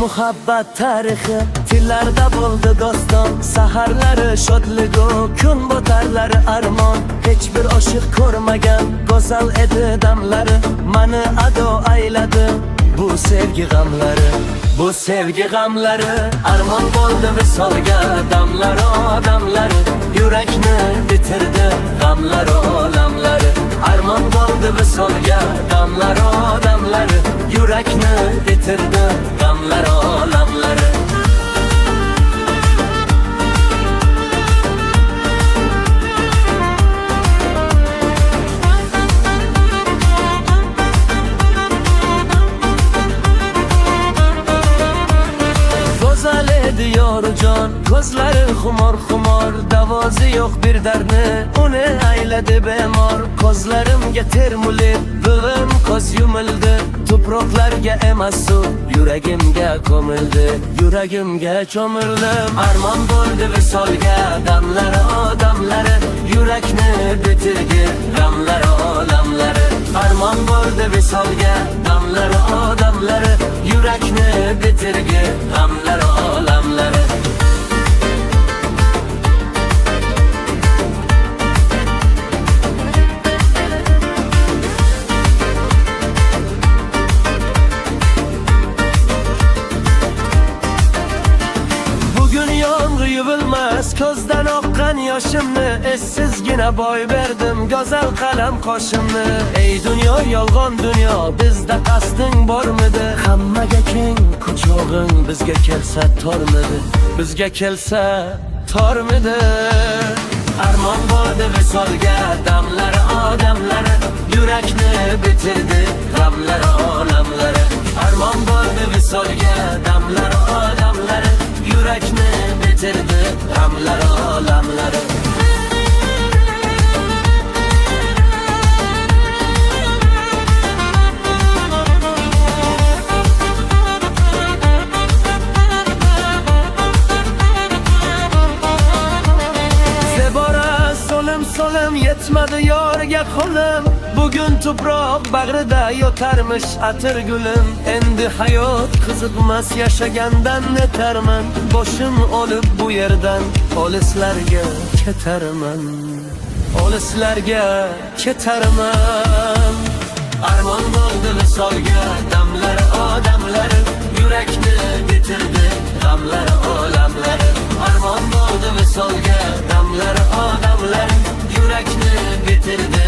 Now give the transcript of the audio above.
muhabbat tarixi tillarda bo'ldi doston. Saharlari shodligu kun botarlari armon. Hech bir oshiq ko'rmagan go'zal edi damlari. Mani ado ayladi bu sevgi g'amlari. Bu sevgi g'amlari armon bo'ldi visolga. Damlari odamlari yurakni bitirdi. G'amlari olamlari armon bo'ldi visolga. Damlari odamlari yurakni bitirdi. G'amlari olamlari. Diyorjon ko'zlari xumor davozi yo'q bir dardni uni ayladi bemor. Ko'zlarimga termulib buvim ko'z yumildi. Tuproqlarga emas suv yuragimga ko'mildi. Yuragimga cho'mildim. Armon bo'ldi visolga. Damlari odamlari yurakni bitirdi. G'amlari olamlari armon bo'ldi visolga. Damlari odamlari yurakni bitirdi. G'amlari olamlari. Bugun yomg'ir yuvilmas ko'zdan oqqan yoshimni. Essizgina boy berdim go'zal qalam qoshimni. Ey dunyo yolg'on dunyo bizda qasding bormidi? Hammaga keng quchog'ing bizga kelsa tormidi? Bizga kelsa tormidi? Armon bo'ldi visolga. Damlari odamlari yurakni bitirdi. G'amlari olamlari armon bo'ldi visolga. Damlari odamlari yurakni bitirdi. G'amlari olamlari. Solim yetmadi yorga qo'lim. Bugun tuproq bag'rida yotarmish atir gulim. Endi hayot qiziqmas yashagandan netarman. Boshim olib bu yerdan olislarga ketarman. Olislarga ketarman. Armon bo'ldi visolga. Damlari odamlari yurakni bitirdi. G'amlari olamlari armon bo'ldi visolga. Damlari odamlari yurakni bitirdi.